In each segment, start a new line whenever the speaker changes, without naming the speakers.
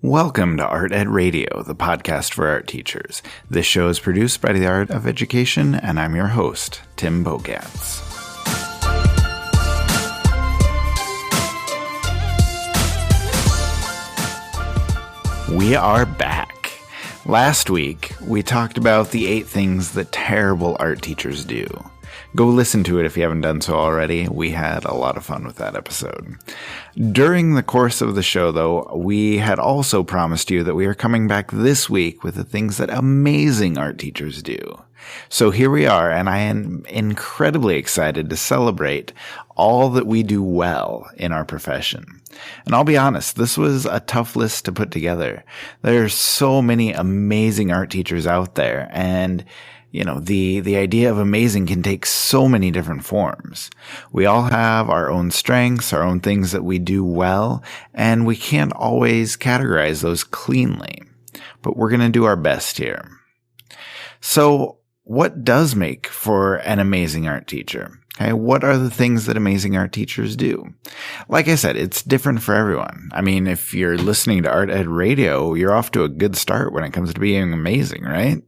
Welcome to Art Ed Radio, the podcast for art teachers. This show is produced by the Art of Education, and I'm your host, Tim Bogatz. We are back. Last week, we talked about the 8 things that terrible art teachers do. Go listen to it if you haven't done so already. We had a lot of fun with that episode. During the course of the show, though, we had also promised you that we are coming back this week with the things that amazing art teachers do. So here we are, and I am incredibly excited to celebrate all that we do well in our profession. And I'll be honest, this was a tough list to put together. There's so many amazing art teachers out there, and you know, the idea of amazing can take so many different forms. We all have our own strengths, our own things that we do well, and we can't always categorize those cleanly. But we're going to do our best here. So, what does make for an amazing art teacher? Okay, what are the things that amazing art teachers do? Like I said, it's different for everyone. I mean, if you're listening to Art Ed Radio, you're off to a good start when it comes to being amazing, right?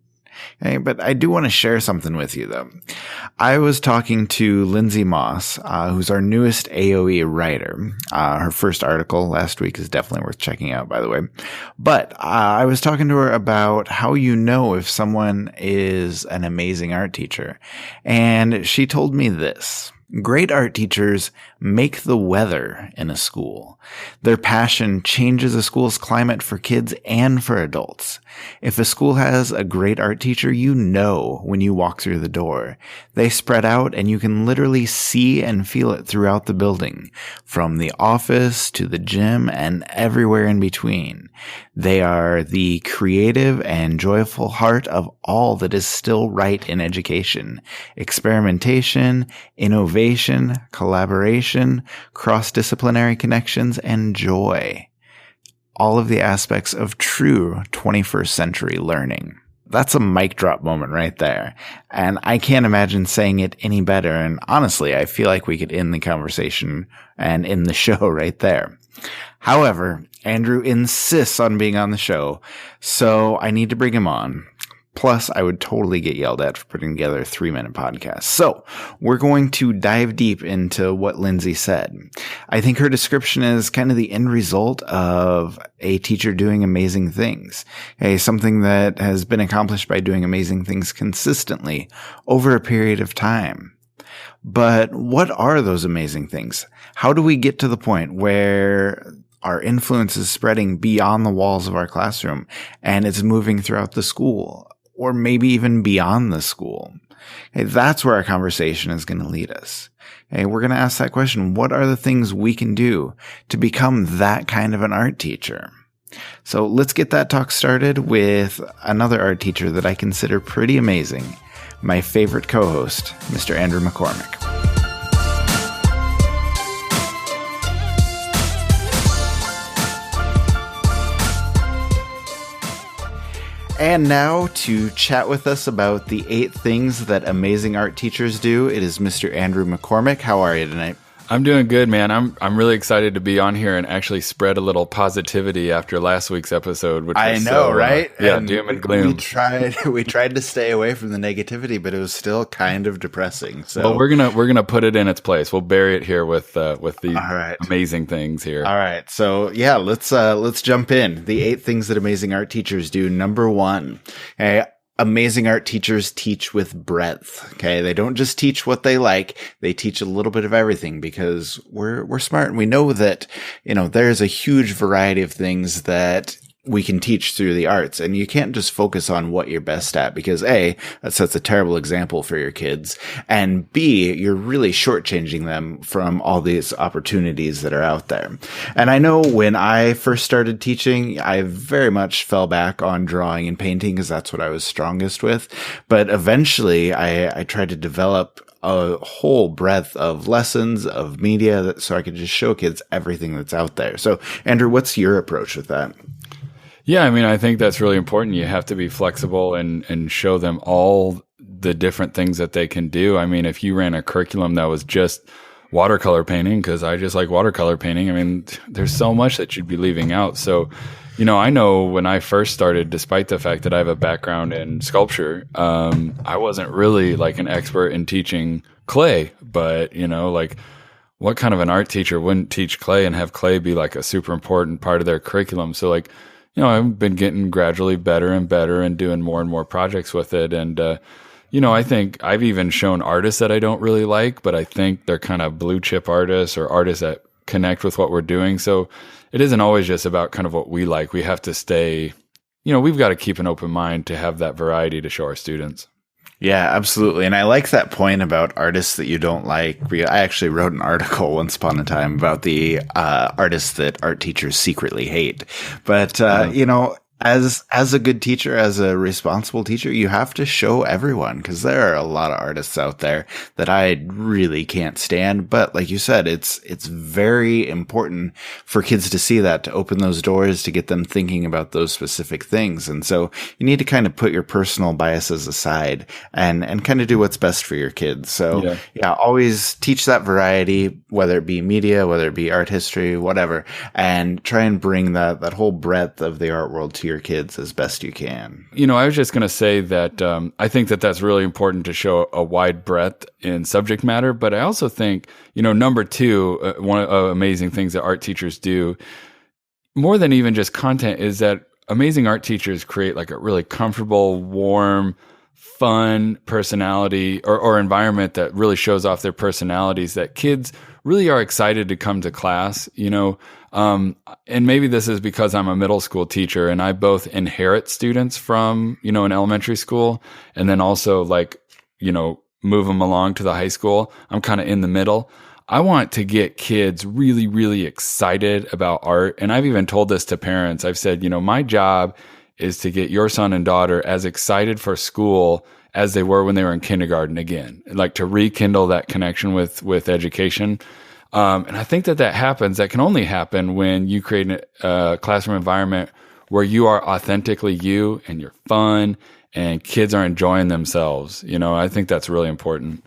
Okay, but I do want to share something with you, though. I was talking to Lindsay Moss, who's our newest AOE writer. Her first article last week is definitely worth checking out, by the way. But I was talking to her about how you know if someone is an amazing art teacher. And she told me this. Great art teachers make the weather in a school. Their passion changes a school's climate for kids and for adults. If a school has a great art teacher, you know when you walk through the door. They spread out and you can literally see and feel it throughout the building, from the office to the gym and everywhere in between. They are the creative and joyful heart of all that is still right in education. Experimentation, innovation, collaboration, cross-disciplinary connections, and joy. All of the aspects of true 21st century learning. That's a mic drop moment right there. And I can't imagine saying it any better. And honestly, I feel like we could end the conversation and end the show right there. However, Andrew insists on being on the show, so I need to bring him on. Plus, I would totally get yelled at for putting together a 3-minute podcast. So, we're going to dive deep into what Lindsay said. I think her description is kind of the end result of a teacher doing amazing things. Something that has been accomplished by doing amazing things consistently over a period of time. But what are those amazing things? How do we get to the point where our influence is spreading beyond the walls of our classroom and it's moving throughout the school? Or maybe even beyond the school. That's where our conversation is going to lead us. We're going to ask that question. What are the things we can do to become that kind of an art teacher? So let's get that talk started with another art teacher that I consider pretty amazing. My favorite co-host, Mr. Andrew McCormick. And now to chat with us about the 8 things that amazing art teachers do, it is Mr. Andrew McCormick. How are you tonight?
I'm doing good, man. I'm really excited to be on here and actually spread a little positivity after last week's episode. Which
I know, right?
Yeah, doom and gloom.
We tried to stay away from the negativity, but it was still kind of depressing. So,
well, we're gonna put it in its place. We'll bury it here with the amazing things here.
All right, so yeah, let's jump in. The 8 things that amazing art teachers do. Number 1, amazing art teachers teach with breadth. Okay. They don't just teach what they like. They teach a little bit of everything because we're smart and we know that, there's a huge variety of things that we can teach through the arts, and you can't just focus on what you're best at because A, that sets a terrible example for your kids, and B, you're really shortchanging them from all these opportunities that are out there. And I know when I first started teaching, I very much fell back on drawing and painting because that's what I was strongest with. But eventually I tried to develop a whole breadth of lessons, of media, so I could just show kids everything that's out there. So Andrew, what's your approach with that?
Yeah, I mean, I think that's really important. You have to be flexible and show them all the different things that they can do. I mean, if you ran a curriculum that was just watercolor painting, because I just like watercolor painting, I mean, there's so much that you'd be leaving out. So I know when I first started, despite the fact that I have a background in sculpture, I wasn't really like an expert in teaching clay, but like what kind of an art teacher wouldn't teach clay and have clay be like a super important part of their curriculum? So like, I've been getting gradually better and better and doing more and more projects with it. And, I think I've even shown artists that I don't really like, but I think they're kind of blue chip artists or artists that connect with what we're doing. So it isn't always just about kind of what we like. We have to stay, we've got to keep an open mind to have that variety to show our students.
Yeah, absolutely. And I like that point about artists that you don't like. I actually wrote an article once upon a time about the artists that art teachers secretly hate. But, as a good teacher, as a responsible teacher, you have to show everyone, because there are a lot of artists out there that I really can't stand. But like you said, it's very important for kids to see that, to open those doors, to get them thinking about those specific things. And so you need to kind of put your personal biases aside and kind of do what's best for your kids. So yeah, always teach that variety, whether it be media, whether it be art history, whatever, and try and bring that whole breadth of the art world to your kids as best you can.
I was just going to say that I think that that's really important to show a wide breadth in subject matter. But I also think, number two, one of the amazing things that art teachers do, more than even just content, is that amazing art teachers create like a really comfortable, warm, fun personality or environment that really shows off their personalities, that kids really are excited to come to class, and maybe this is because I'm a middle school teacher and I both inherit students from, an elementary school and then also move them along to the high school. I'm kind of in the middle. I want to get kids really, really excited about art. And I've even told this to parents. I've said, my job is to get your son and daughter as excited for school as they were when they were in kindergarten again, like to rekindle that connection with education. And I think that happens. That can only happen when you create a classroom environment where you are authentically you and you're fun and kids are enjoying themselves. I think that's really important.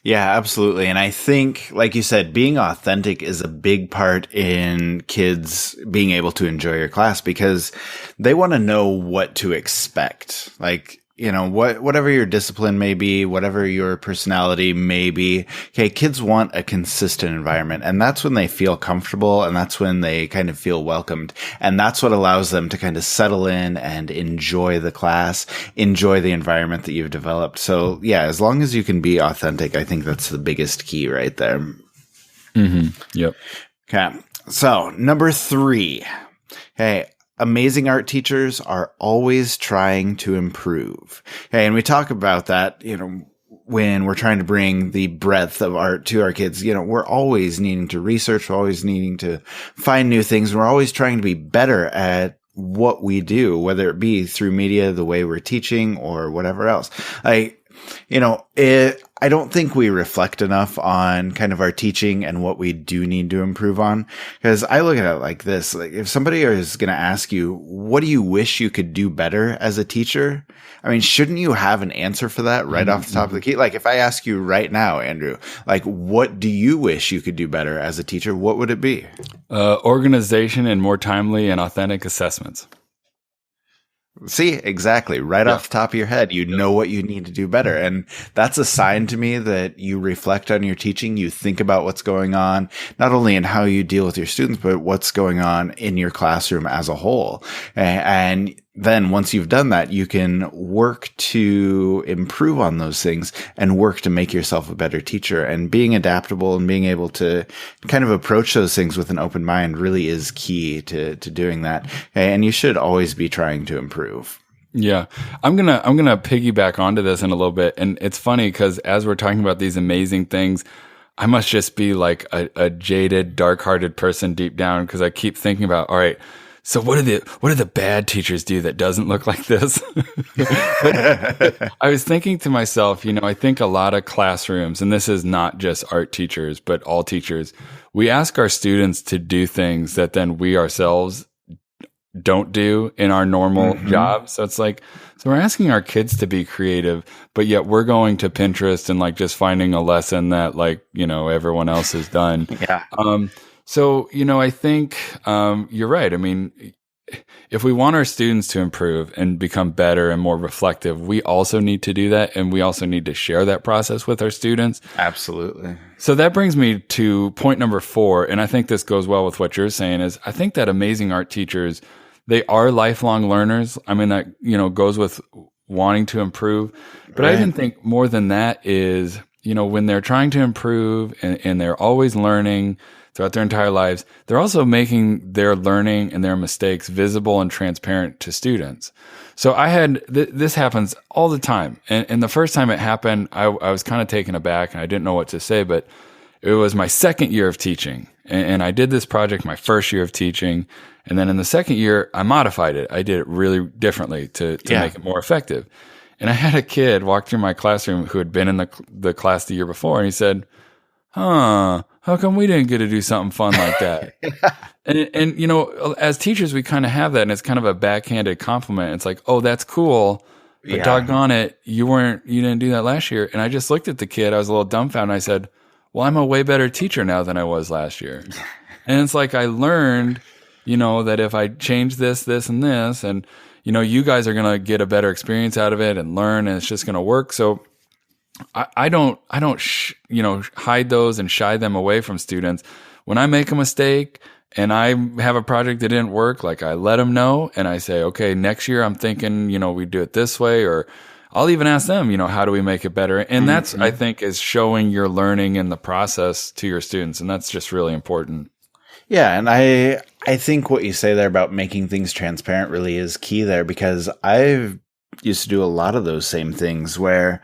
Yeah, absolutely. And I think, like you said, being authentic is a big part in kids being able to enjoy your class, because they want to know what to expect. Like, whatever your discipline may be, whatever your personality may be, okay, kids want a consistent environment. And that's when they feel comfortable, and that's when they kind of feel welcomed. And that's what allows them to kind of settle in and enjoy the class, enjoy the environment that you've developed. So yeah, as long as you can be authentic, I think that's the biggest key right there.
Mm-hmm. Yep.
Okay. So number 3, hey, amazing art teachers are always trying to improve. Okay, and we talk about that, when we're trying to bring the breadth of art to our kids. We're always needing to research, we're always needing to find new things. We're always trying to be better at what we do, whether it be through media, the way we're teaching, or whatever else. I don't think we reflect enough on kind of our teaching and what we do need to improve on. Because I look at it like this: like, if somebody is going to ask you, what do you wish you could do better as a teacher? I mean, shouldn't you have an answer for that right off the top of the key? Like, if I ask you right now, Andrew, like, what do you wish you could do better as a teacher? What would it be?
Organization and more timely and authentic assessments.
See, exactly. Right off the top of your head, you know what you need to do better. And that's a sign to me that you reflect on your teaching. You think about what's going on, not only in how you deal with your students, but what's going on in your classroom as a whole. And then once you've done that, you can work to improve on those things and work to make yourself a better teacher. And being adaptable and being able to kind of approach those things with an open mind really is key to doing that. And you should always be trying to improve.
Yeah. I'm going to piggyback onto this in a little bit. And it's funny because as we're talking about these amazing things, I must just be like a jaded, dark-hearted person deep down, because I keep thinking about, all right, so what do the bad teachers do that doesn't look like this? I was thinking to myself, I think a lot of classrooms, and this is not just art teachers, but all teachers, we ask our students to do things that then we ourselves don't do in our normal job. So it's like, so we're asking our kids to be creative, but yet we're going to Pinterest and like just finding a lesson that everyone else has done.
Yeah.
So, I think you're right. I mean, if we want our students to improve and become better and more reflective, we also need to do that. And we also need to share that process with our students.
Absolutely.
So that brings me to point number 4. And I think this goes well with what you're saying is I think that amazing art teachers, they are lifelong learners. I mean, that, goes with wanting to improve. But I even think more than that is, when they're trying to improve and they're always learning throughout their entire lives, they're also making their learning and their mistakes visible and transparent to students. So I had, this happens all the time. And the first time it happened, I was kind of taken aback and I didn't know what to say, but it was my second year of teaching. And I did this project my first year of teaching. And then in the second year, I modified it. I did it really differently to make it more effective. And I had a kid walk through my classroom who had been in the class the year before. And he said, how come we didn't get to do something fun like that? And as teachers, we kind of have that, and it's kind of a backhanded compliment. It's like, oh, that's cool, but doggone it, you didn't do that last year. And I just looked at the kid. I was a little dumbfounded. I said, well, I'm a way better teacher now than I was last year. And it's like I learned, that if I change this, and this, and you guys are gonna get a better experience out of it and learn, and it's just gonna work. So I don't hide those and shy them away from students. When I make a mistake and I have a project that didn't work, like I let them know and I say, okay, next year I'm thinking, we do it this way, or I'll even ask them, how do we make it better? And that's, I think, is showing your learning in the process to your students. And that's just really important.
Yeah. And I think what you say there about making things transparent really is key there, because I've used to do a lot of those same things where,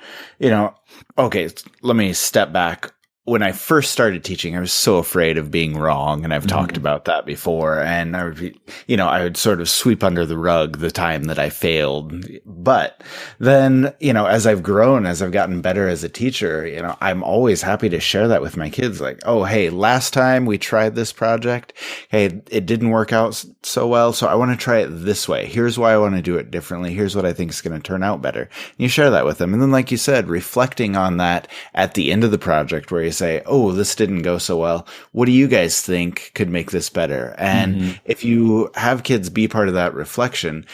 okay, let me step back. When I first started teaching, I was so afraid of being wrong. And I've talked about that before. And I would be, I would sort of sweep under the rug the time that I failed. But then, as I've grown, as I've gotten better as a teacher, I'm always happy to share that with my kids. Like, oh, hey, last time we tried this project, hey, it didn't work out so well. So I want to try it this way. Here's why I want to do it differently. Here's what I think is going to turn out better. And you share that with them. And then, like you said, reflecting on that at the end of the project where you say, oh, this didn't go so well. What do you guys think could make this better? And if you have kids be part of that reflection,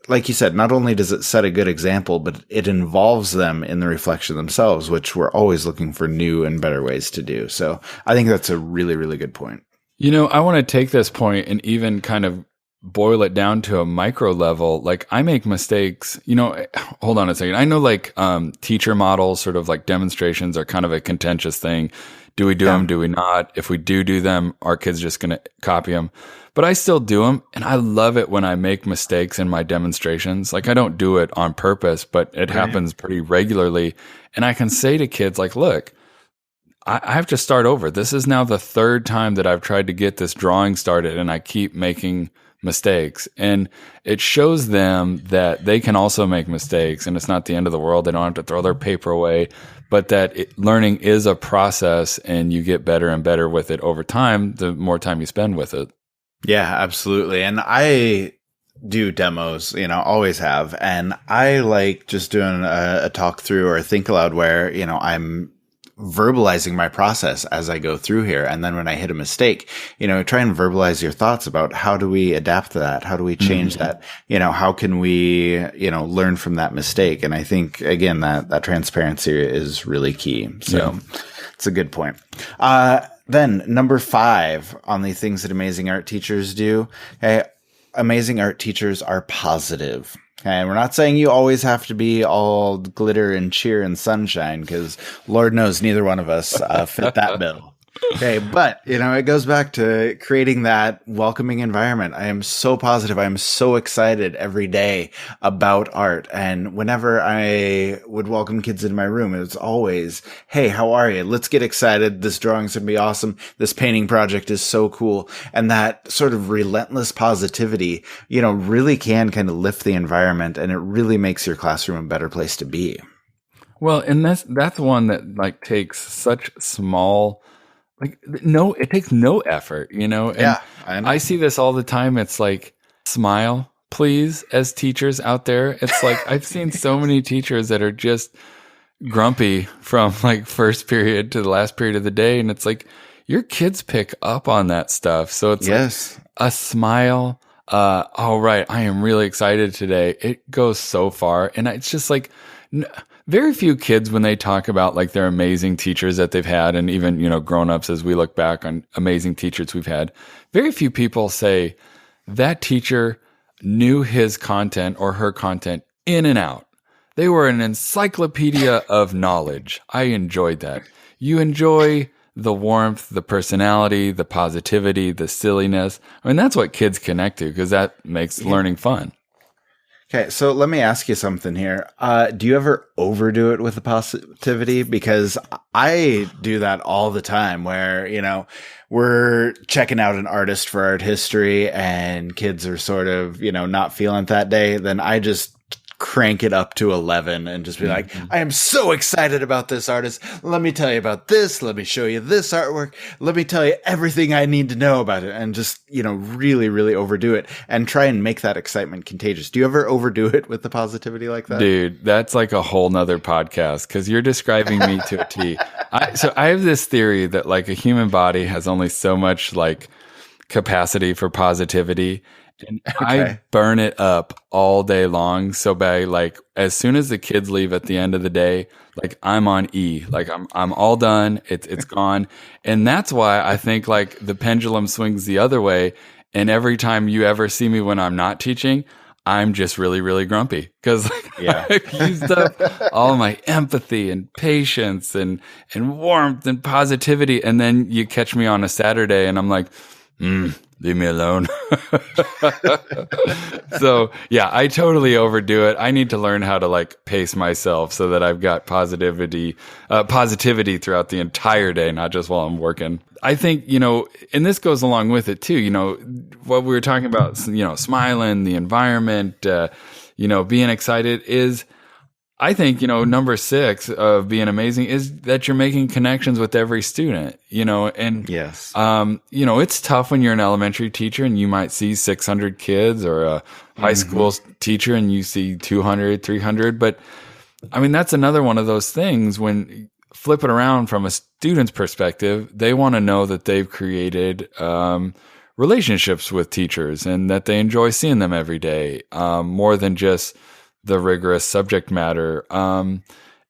like you said, not only does it set a good example, but it involves them in the reflection themselves, which we're always looking for new and better ways to do. So I think that's a really, really good point.
I want to take this point and even kind of boil it down to a micro level. Like I make mistakes, hold on a second. I know teacher models, sort of like demonstrations are kind of a contentious thing. Do we do them? Do we not? If we do them, are kids just going to copy them? But I still do them. And I love it when I make mistakes in my demonstrations. Like I don't do it on purpose, but it happens pretty regularly. And I can say to kids like, look, I have to start over. This is now the third time that I've tried to get this drawing started and I keep making mistakes. And it shows them that they can also make mistakes and it's not the end of the world. They don't have to throw their paper away, but that learning is a process and you get better and better with it over time, the more time you spend with it.
Yeah, absolutely. And I do demos, always have. And I like just doing a talk through or a think aloud where, I'm verbalizing my process as I go through here. And then when I hit a mistake, try and verbalize your thoughts about how do we adapt to that? How do we change that? How can we, learn from that mistake? And I think, again, that transparency is really key. So it's a good point. Then number 5 on the things that amazing art teachers do. Okay, amazing art teachers are positive. And we're not saying you always have to be all glitter and cheer and sunshine, because Lord knows neither one of us fit that bill. Okay, but, it goes back to creating that welcoming environment. I am so positive. I am so excited every day about art. And whenever I would welcome kids into my room, it was always, hey, how are you? Let's get excited. This drawing's going to be awesome. This painting project is so cool. And that sort of relentless positivity, really can kind of lift the environment, and it really makes your classroom a better place to be.
Well, and that's one that takes such small, it takes no effort, And
yeah, I know.
I see this all the time. It's like, smile, please, as teachers out there. It's like, I've seen so many teachers that are just grumpy from first period to the last period of the day. And it's like, your kids pick up on that stuff. So it's like a smile, all right, I am really excited today. It goes so far. And it's just like, very few kids, when they talk about like their amazing teachers that they've had, and even, grown-ups, as we look back on amazing teachers we've had, very few people say that teacher knew his content or her content in and out. They were an encyclopedia of knowledge. I enjoyed that. You enjoy the warmth, the personality, the positivity, the silliness. I mean, that's what kids connect to, because that makes learning fun.
Okay, so let me ask you something here. Do you ever overdo it with the positivity? Because I do that all the time where, we're checking out an artist for art history and kids are sort of, not feeling it that day. Then I just crank it up to 11 and just be like, I am so excited about this artist. Let me tell you about this. Let me show you this artwork. Let me tell you everything I need to know about it. And just, really, really overdo it and try and make that excitement contagious. Do you ever overdo it with the positivity like that?
Dude, that's like a whole nother podcast, because you're describing me to a T. So I have this theory that like a human body has only so much like capacity for positivity. And I burn it up all day long. So by like, as soon as the kids leave at the end of the day, like I'm on E, like I'm all done. It's gone. And that's why I think like the pendulum swings the other way. And every time you ever see me when I'm not teaching, I'm just really, really grumpy, because I've used up all my empathy and patience and warmth and positivity. And then you catch me on a Saturday and I'm like, leave me alone. So yeah, I totally overdo it. I need to learn how to like pace myself so that I've got positivity throughout the entire day, not just while I'm working. I think, and this goes along with it too, what we were talking about, smiling, the environment, being excited is, I think, number 6 of being amazing is that you're making connections with every student, and
yes,
it's tough when you're an elementary teacher and you might see 600 kids, or a high school teacher and you see 200, 300. But I mean, that's another one of those things when flip it around from a student's perspective, they want to know that they've created, relationships with teachers and that they enjoy seeing them every day, more than just the rigorous subject matter. And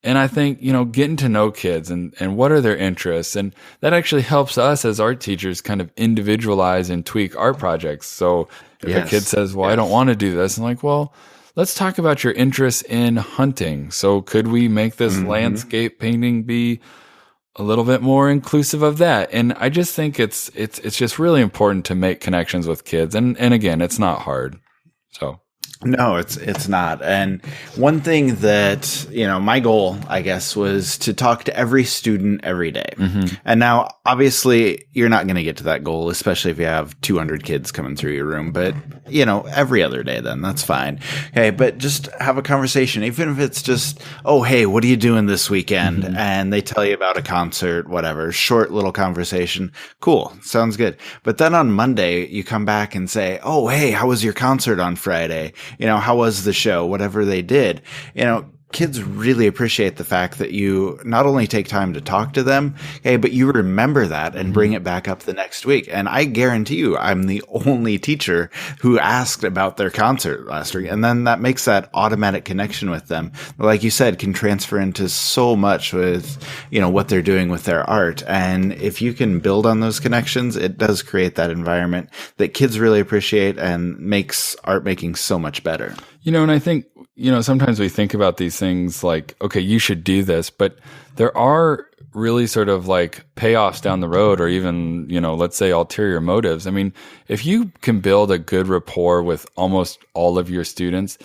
I think, getting to know kids and what are their interests. And that actually helps us as art teachers kind of individualize and tweak art projects. So if a kid says, well, I don't want to do this, I'm like, well, let's talk about your interest in hunting. So could we make this landscape painting be a little bit more inclusive of that? And I just think it's just really important to make connections with kids. And again, it's not hard. So.
No, it's not. And one thing that, my goal, I guess, was to talk to every student every day. And now, obviously, you're not going to get to that goal, especially if you have 200 kids coming through your room. But, every other day, then that's fine. Okay. But just have a conversation, even if it's just, oh, hey, what are you doing this weekend? And they tell you about a concert, whatever, short little conversation. Cool. Sounds good. But then on Monday, you come back and say, oh, hey, how was your concert on Friday? How was the show? Whatever they did, kids really appreciate the fact that you not only take time to talk to them, okay, but you remember that and bring it back up the next week. And I guarantee you, I'm the only teacher who asked about their concert last week. And then that makes that automatic connection with them. Like you said, can transfer into so much with, what they're doing with their art. And if you can build on those connections, it does create that environment that kids really appreciate and makes art making so much better.
And I think, sometimes we think about these things like, okay, you should do this, but there are really sort of like payoffs down the road, or even, let's say ulterior motives. I mean, if you can build a good rapport with almost all of your students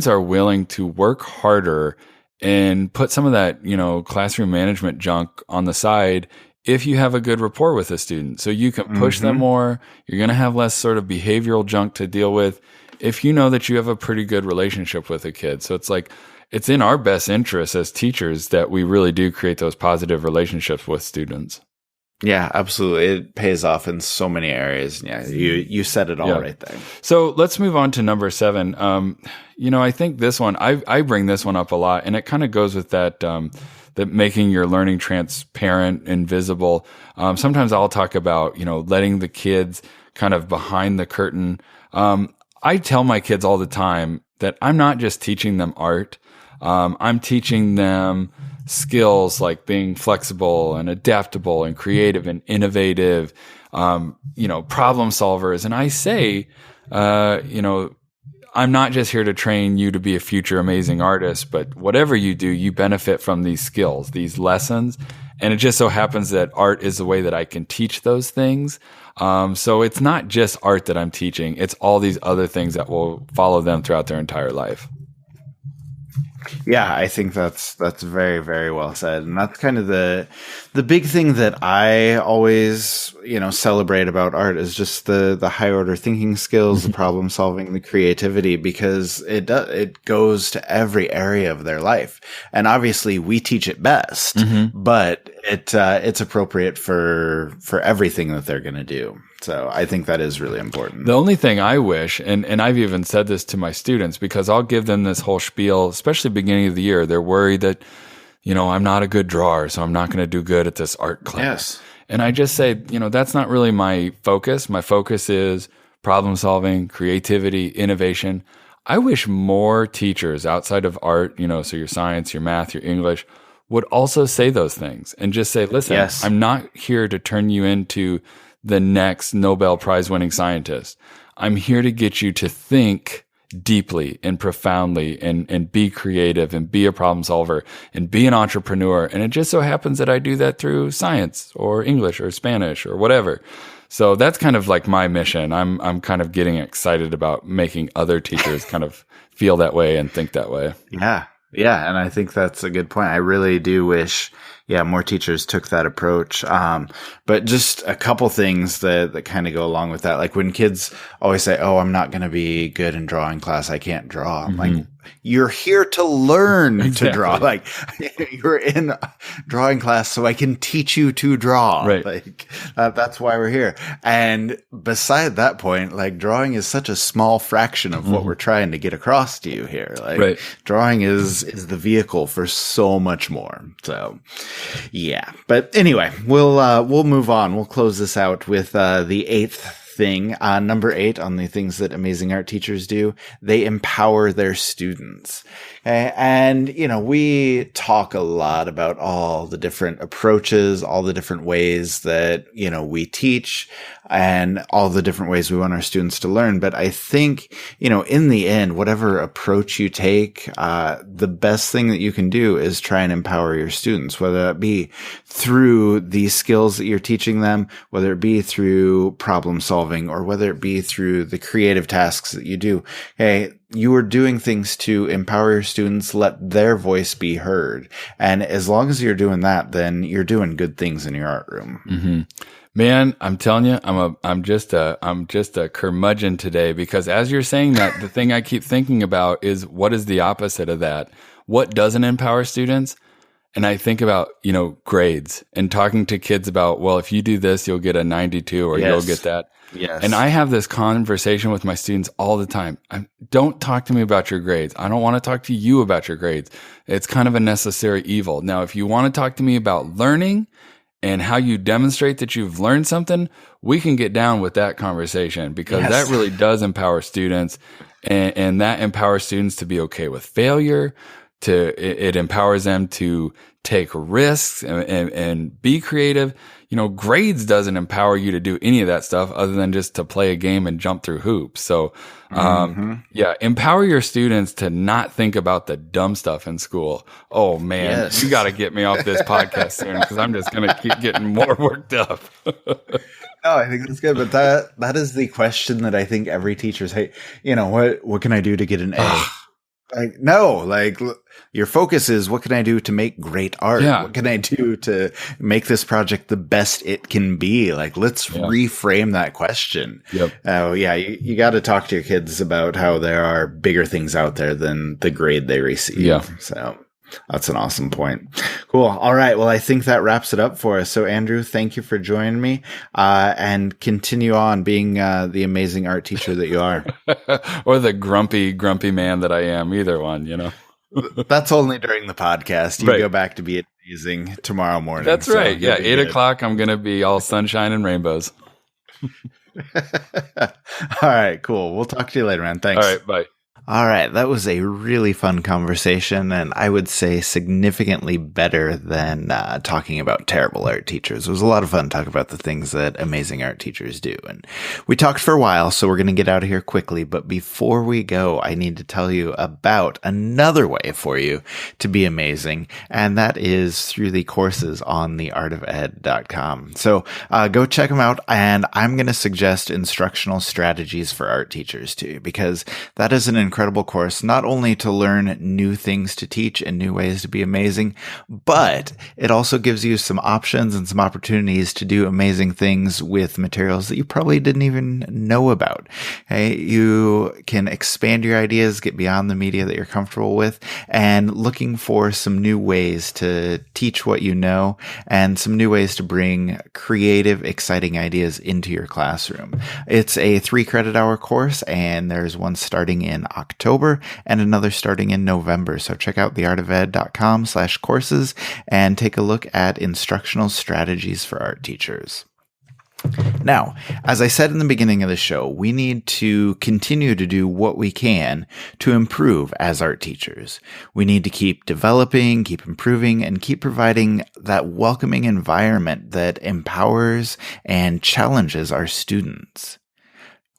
are willing to work harder and put some of that, classroom management junk on the side if you have a good rapport with a student. So you can push them more. You're going to have less sort of behavioral junk to deal with if you know that you have a pretty good relationship with a kid. So it's like, it's in our best interest as teachers that we really do create those positive relationships with students.
Yeah, absolutely. It pays off in so many areas. Yeah, you said it all right there.
So let's move on to number 7. I think this one, I bring this one up a lot, and it kind of goes with that, that making your learning transparent and visible. Sometimes I'll talk about, letting the kids kind of behind the curtain, I tell my kids all the time that I'm not just teaching them art. I'm teaching them skills like being flexible and adaptable and creative and innovative, problem solvers. And I say, I'm not just here to train you to be a future amazing artist, but whatever you do, you benefit from these skills, these lessons. And it just so happens that art is the way that I can teach those things. So it's not just art that I'm teaching. It's all these other things that will follow them throughout their entire life.
Yeah, I think that's very, very well said. And that's kind of the big thing that I always, celebrate about art is just the high order thinking skills, the problem solving, the creativity, because it goes to every area of their life. And obviously we teach it best, but it's appropriate for everything that they're going to do. So I think that is really important.
The only thing I wish, and I've even said this to my students, because I'll give them this whole spiel, especially beginning of the year. They're worried that, I'm not a good drawer, so I'm not going to do good at this art class.
Yes.
And I just say, that's not really my focus. My focus is problem solving, creativity, innovation. I wish more teachers outside of art, so your science, your math, your English, would also say those things and just say, listen, yes, I'm not here to turn you into the next Nobel Prize winning scientist. I'm here to get you to think deeply and profoundly and be creative and be a problem solver and be an entrepreneur. And it just so happens that I do that through science or English or Spanish or whatever. So that's kind of like my mission. I'm kind of getting excited about making other teachers kind of feel that way and think that way.
Yeah. Yeah. And I think that's a good point. I really do wish, more teachers took that approach. But just a couple things that kind of go along with that. Like when kids always say, oh, I'm not going to be good in drawing class. I can't draw. I'm like, you're here to learn to draw. Like you're in drawing class so I can teach you to draw.
Right.
Like that's why we're here. And beside that point, like drawing is such a small fraction of what we're trying to get across to you here. Like drawing is the vehicle for so much more. So yeah. But anyway, we'll move on. We'll close this out with the eighth thing, number 8 on the things that amazing art teachers do. They empower their students. And, we talk a lot about all the different approaches, all the different ways that, we teach and all the different ways we want our students to learn. But I think, in the end, whatever approach you take, the best thing that you can do is try and empower your students, whether that be through these skills that you're teaching them, whether it be through problem solving, or whether it be through the creative tasks that you do. Hey, you are doing things to empower your students, let their voice be heard. And as long as you're doing that, then you're doing good things in your art room.
Mm-hmm. Man, I'm telling you, I'm just a curmudgeon today, because as you're saying that, the thing I keep thinking about is what is the opposite of that? What doesn't empower students? And I think about, grades and talking to kids about, well, if you do this, you'll get a 92 or you'll get that.
Yes.
And I have this conversation with my students all the time. Don't talk to me about your grades. I don't want to talk to you about your grades. It's kind of a necessary evil. Now, if you want to talk to me about learning and how you demonstrate that you've learned something, we can get down with that conversation, because that really does empower students, and that empowers students to be okay with failure. It empowers them to take risks and be creative. Grades doesn't empower you to do any of that stuff other than just to play a game and jump through hoops. So, empower your students to not think about the dumb stuff in school. Oh man, you got to get me off this podcast soon, because I'm just going to keep getting more worked up.
Oh, I think that's good. But that is the question that I think every teacher's, hey, what can I do to get an A? Your focus is, what can I do to make great art?
Yeah.
What can I do to make this project the best it can be? Let's reframe that question.
Yep.
You got to talk to your kids about how there are bigger things out there than the grade they receive.
Yeah.
So that's an awesome point. Cool. All right. Well, I think that wraps it up for us. So Andrew, thank you for joining me, and continue on being the amazing art teacher that you are.
Or the grumpy man that I am, either one,
That's only during the podcast. You go back to be amazing tomorrow morning.
That's right. Yeah. 8 o'clock, I'm going to be all sunshine and rainbows.
All right, cool. We'll talk to you later, man. Thanks.
All right, bye.
All right, that was a really fun conversation, and I would say significantly better than talking about terrible art teachers. It was a lot of fun talking about the things that amazing art teachers do. And we talked for a while, so we're going to get out of here quickly. But before we go, I need to tell you about another way for you to be amazing, and that is through the courses on theartofed.com. So go check them out, and I'm going to suggest instructional strategies for art teachers too, because that is an incredible course, not only to learn new things to teach and new ways to be amazing, but it also gives you some options and some opportunities to do amazing things with materials that you probably didn't even know about. Okay? You can expand your ideas, get beyond the media that you're comfortable with, and looking for some new ways to teach what you know and some new ways to bring creative, exciting ideas into your classroom. It's a 3 credit hour course, and there's one starting in October and another starting in November. So check out theartofed.com/courses and take a look at instructional strategies for art teachers. Now, as I said in the beginning of the show, we need to continue to do what we can to improve as art teachers. We need to keep developing, keep improving, and keep providing that welcoming environment that empowers and challenges our students.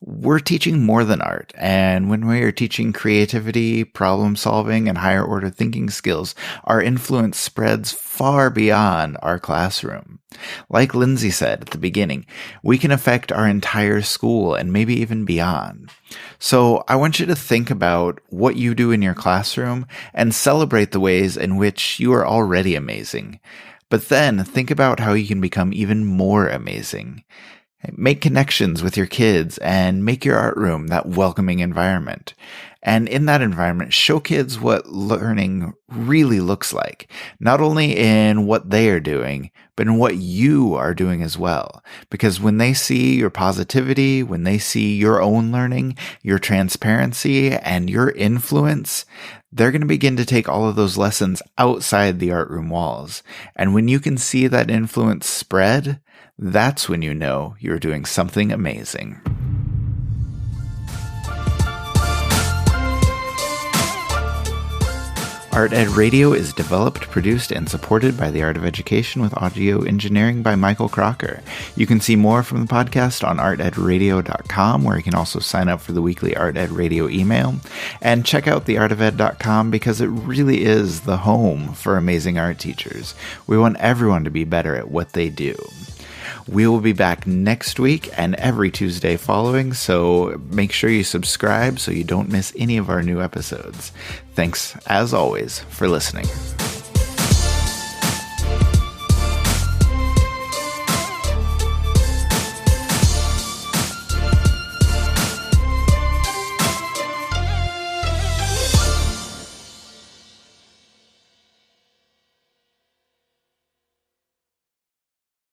We're teaching more than art, and when we are teaching creativity, problem solving, and higher order thinking skills, our influence spreads far beyond our classroom. Like Lindsay said at the beginning, we can affect our entire school and maybe even beyond. So I want you to think about what you do in your classroom and celebrate the ways in which you are already amazing. But then think about how you can become even more amazing. Make connections with your kids and make your art room that welcoming environment. And in that environment, show kids what learning really looks like, not only in what they are doing, but in what you are doing as well. Because when they see your positivity, when they see your own learning, your transparency, and your influence, they're going to begin to take all of those lessons outside the art room walls. And when you can see that influence spread, that's when you know you're doing something amazing. Art Ed Radio is developed, produced, and supported by the Art of Education with audio engineering by Michael Crocker. You can see more from the podcast on artedradio.com, where you can also sign up for the weekly Art Ed Radio email. And check out theartofed.com because it really is the home for amazing art teachers. We want everyone to be better at what they do. We will be back next week and every Tuesday following, so make sure you subscribe so you don't miss any of our new episodes. Thanks, as always, for listening.